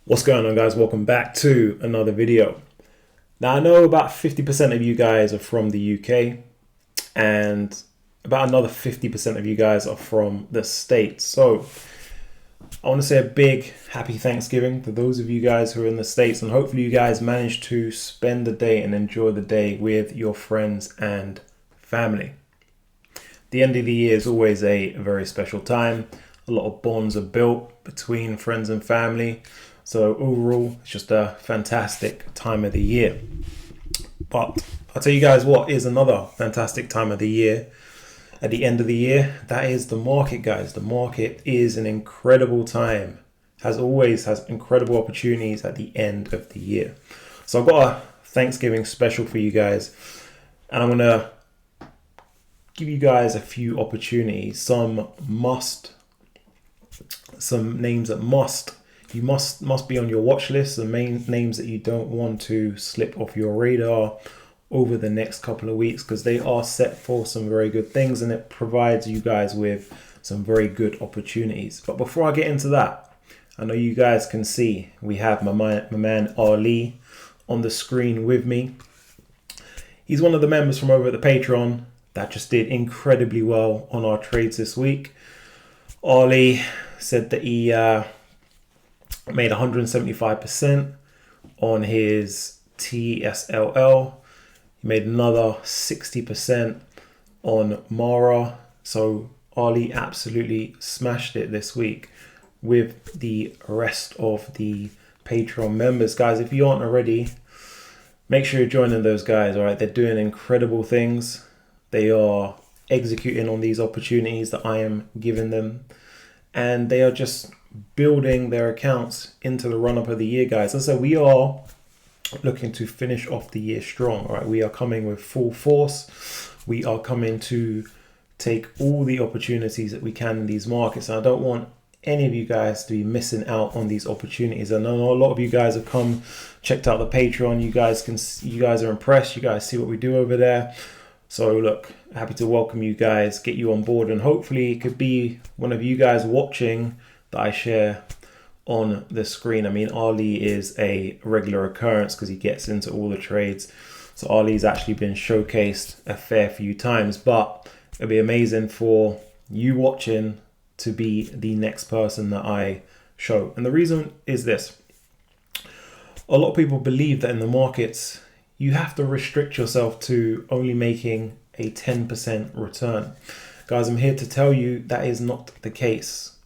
What's going on, guys? Welcome back to another video. Now, I know about 50% of you guys are from the UK and about another 50% of you guys are from the States. So I want to say a big happy Thanksgiving to those of you guys who are in the States, and hopefully you guys manage to spend the day and enjoy the day with your friends and family. The end of the year is always a very special time. A lot of bonds are built between friends and family. So overall, it's just a fantastic time of the year. But I'll tell you guys what is another fantastic time of the year. At the end of the year, that is the market, guys. The market is an incredible time. Has incredible opportunities at the end of the year. So I've got a Thanksgiving special for you guys. And I'm going to give you guys a few opportunities. Some names that you must be on your watch list, the main names that you don't want to slip off your radar over the next couple of weeks, because they are set for some very good things and it provides you guys with some very good opportunities. But before I get into that, I know you guys can see we have my man Ali on the screen with me. He's one of the members from over at the Patreon that just did incredibly well on our trades this week. Ali said that he made 175% on his TSLL. He made another 60% on Mara. So Ali absolutely smashed it this week with the rest of the Patreon members. Guys, if you aren't already, make sure you're joining those guys. All right, they're doing incredible things. They are executing on these opportunities that I am giving them, and they are just building their accounts into the run-up of the year, guys. And so we are looking to finish off the year strong. All right, we are coming with full force. We are coming to take all the opportunities that we can in these markets. And I don't want any of you guys to be missing out on these opportunities. I know a lot of you guys have come, checked out the Patreon. You guys are impressed. You guys see what we do over there. So look, happy to welcome you guys, get you on board, and hopefully it could be one of you guys watching that I share on the screen. I mean, Ali is a regular occurrence because he gets into all the trades. So Ali's actually been showcased a fair few times, but it'd be amazing for you watching to be the next person that I show. And the reason is this. A lot of people believe that in the markets, you have to restrict yourself to only making a 10% return. Guys, I'm here to tell you that is not the case.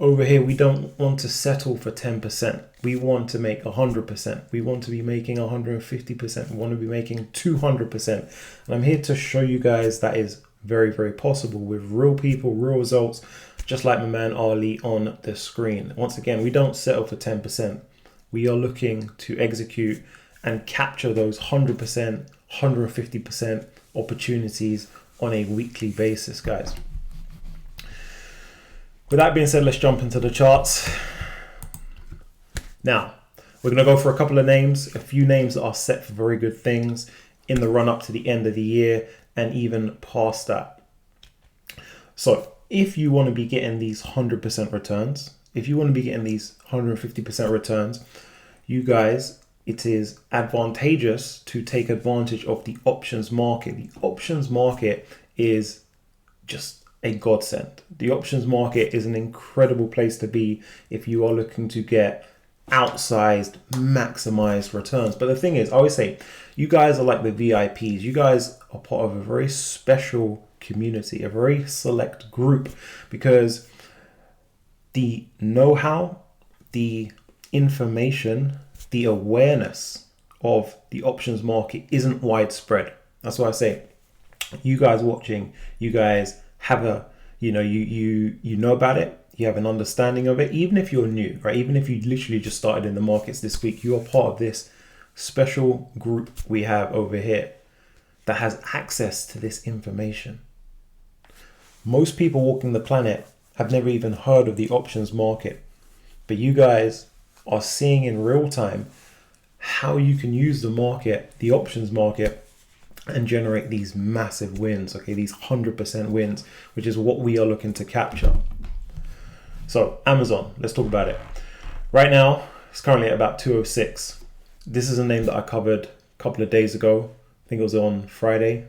Over here, we don't want to settle for 10%. We want to make 100%. We want to be making 150%. We want to be making 200%. And I'm here to show you guys that is very, very possible with real people, real results, just like my man Ali on the screen. Once again, we don't settle for 10%. We are looking to execute and capture those 100%, 150% opportunities on a weekly basis, guys. With that being said, let's jump into the charts. Now, we're going to go for a couple of names, a few names that are set for very good things in the run up to the end of the year and even past that. So if you want to be getting these 100% returns, if you want to be getting these 150% returns, you guys, it is advantageous to take advantage of the options market. The options market is just a godsend. The options market is an incredible place to be if you are looking to get outsized, maximized returns. But the thing is, I always say, you guys are like the VIPs. You guys are part of a very special community, a very select group, because the know-how, the information, the awareness of the options market isn't widespread. That's why I say, you guys watching, you guys have you know about it, you have an understanding of it. Even if you're new, right? Even if you literally just started in the markets this week, you are part of this special group we have over here that has access to this information. Most people walking the planet have never even heard of the options market, but you guys are seeing in real time how you can use the market, the options market, and generate these massive wins, okay, these 100% wins, which is what we are looking to capture. So Amazon, let's talk about it. Right now, It's currently at about 206. This is a name that I covered a couple of days ago. I think it was on Friday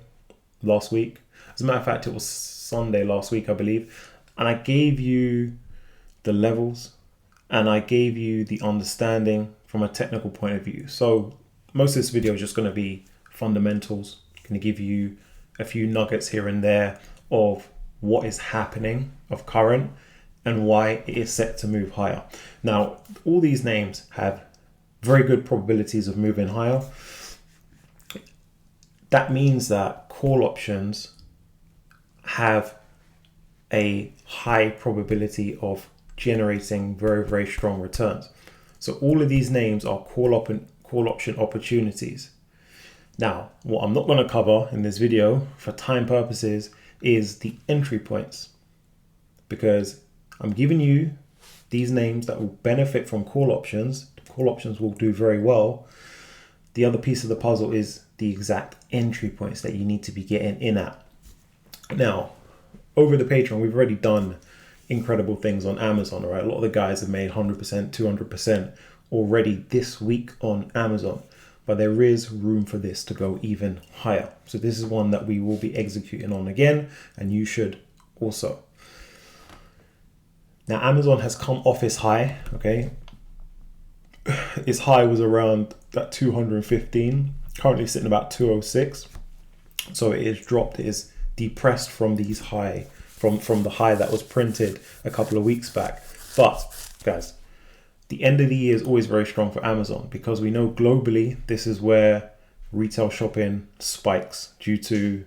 last week. As a matter of fact, it was Sunday last week, I believe. And I gave you the levels and I gave you the understanding from a technical point of view. So most of this video is just going to be fundamentals. Going to give you a few nuggets here and there of what is happening of current and why it is set to move higher. Now, all these names have very good probabilities of moving higher. That means that call options have a high probability of generating very, very strong returns. So all of these names are call option opportunities. Now, what I'm not going to cover in this video for time purposes is the entry points, because I'm giving you these names that will benefit from call options. Call options will do very well. The other piece of the puzzle is the exact entry points that you need to be getting in at. Now, over the Patreon, we've already done incredible things on Amazon, right? A lot of the guys have made 100%, 200% already this week on Amazon, but there is room for this to go even higher. So this is one that we will be executing on again, and you should also. Now, Amazon has come off its high, okay? Its high was around that 215, currently sitting about 206. So it is dropped, it is depressed from these high, from the high that was printed a couple of weeks back. But guys, the end of the year is always very strong for Amazon, because we know globally this is where retail shopping spikes due to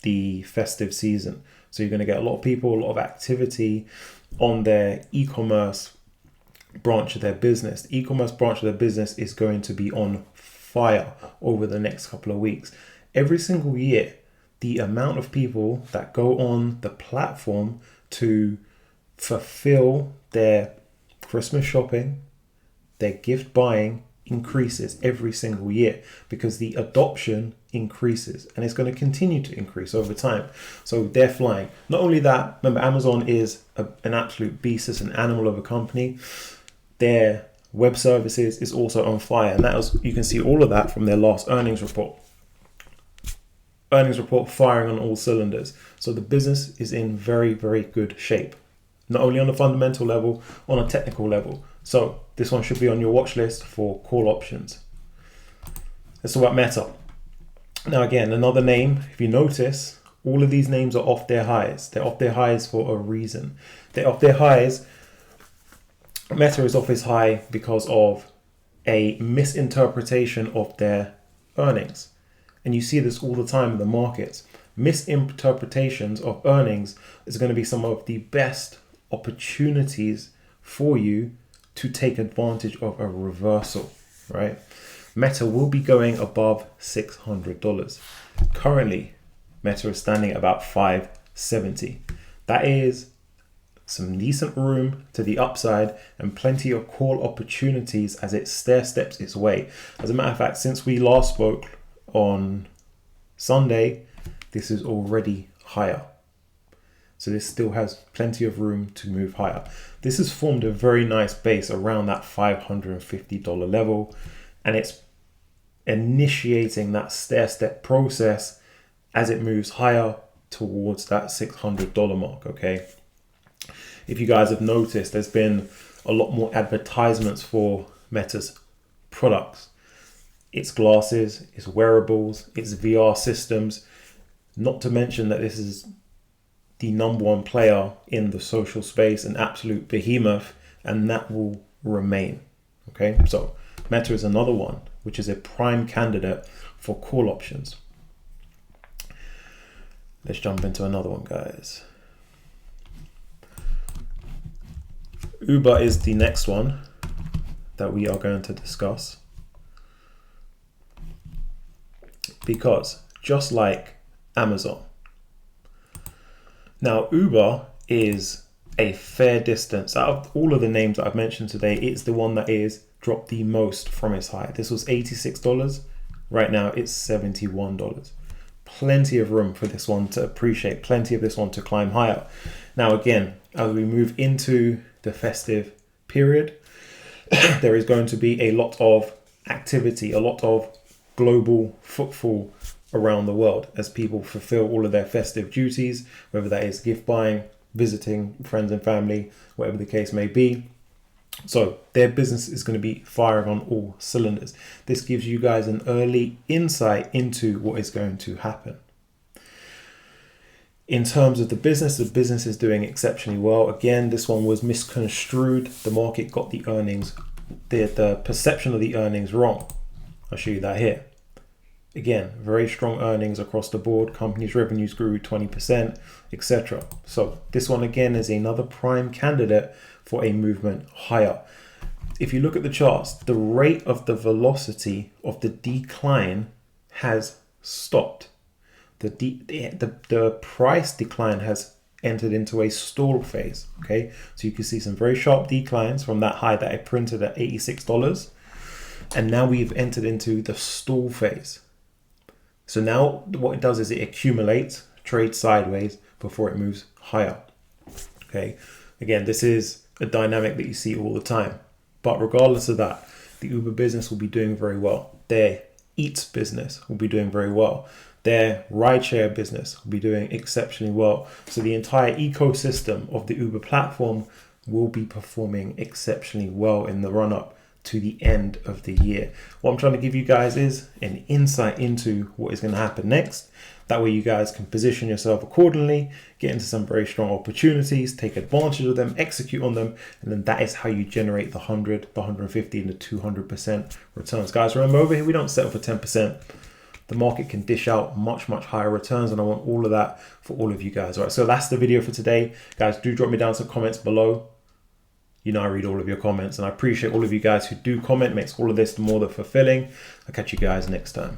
the festive season. So you're going to get a lot of people, a lot of activity on their e-commerce branch of their business. The e-commerce branch of their business is going to be on fire over the next couple of weeks. Every single year, the amount of people that go on the platform to fulfill their Christmas shopping, their gift buying increases every single year, because the adoption increases and it's going to continue to increase over time. So they're flying. Not only that, remember, Amazon is an absolute beast. It's an animal of a company. Their web services is also on fire, and that was, you can see all of that from their last earnings report. Earnings report firing on all cylinders. So the business is in very, very good shape, not only on a fundamental level, on a technical level. So this one should be on your watch list for call options. Let's talk about Meta. Now again, another name, if you notice, all of these names are off their highs. They're off their highs for a reason. They're off their highs. Meta is off its high because of a misinterpretation of their earnings. And you see this all the time in the markets. Misinterpretations of earnings is going to be some of the best opportunities for you to take advantage of a reversal, right? Meta will be going above $600. Currently, Meta is standing at about $570. That is some decent room to the upside and plenty of call opportunities as it stair steps its way. As a matter of fact, since we last spoke on Sunday, this is already higher. So this still has plenty of room to move higher. This has formed a very nice base around that $550 level, and it's initiating that stair step process as it moves higher towards that $600 mark, okay? If you guys have noticed, there's been a lot more advertisements for Meta's products. It's glasses, it's wearables, it's VR systems, not to mention that this is the number one player in the social space, an absolute behemoth, and that will remain. Okay, so Meta is another one, which is a prime candidate for call options. Let's jump into another one, guys. Uber is the next one that we are going to discuss, because just like Amazon, now Uber is a fair distance out of all of the names that I've mentioned today. It's the one that is dropped the most from its high. This was $86. Right now it's $71. Plenty of room for this one to appreciate, plenty of this one to climb higher. Now again, as we move into the festive period, there is going to be a lot of activity, a lot of global footfall around the world as people fulfill all of their festive duties, whether that is gift buying, visiting friends and family, whatever the case may be. So their business is going to be firing on all cylinders. This gives you guys an early insight into what is going to happen. In terms of the business is doing exceptionally well. Again, this one was misconstrued. The market got the earnings, the perception of the earnings wrong. I'll show you that here. Again, very strong earnings across the board. Companies' revenues grew 20%, etc. So this one again is another prime candidate for a movement higher. If you look at the charts, the rate of the velocity of the decline has stopped. The price decline has entered into a stall phase. Okay, so you can see some very sharp declines from that high that I printed at $86, and now we've entered into the stall phase. So now what it does is it accumulates, trades sideways before it moves higher. Okay, again, this is a dynamic that you see all the time. But regardless of that, the Uber business will be doing very well. Their Eats business will be doing very well. Their rideshare business will be doing exceptionally well. So the entire ecosystem of the Uber platform will be performing exceptionally well in the run-up to the end of the year. What I'm trying to give you guys is an insight into what is going to happen next. That way you guys can position yourself accordingly, get into some very strong opportunities, take advantage of them, execute on them, and then that is how you generate the 100, the 150, and the 200% returns. Guys, remember over here, we don't settle for 10%. The market can dish out much, much higher returns, and I want all of that for all of you guys. All right, so that's the video for today. Guys, do drop me down some comments below. You know I read all of your comments, and I appreciate all of you guys who do comment. It makes all of this more than fulfilling. I'll catch you guys next time.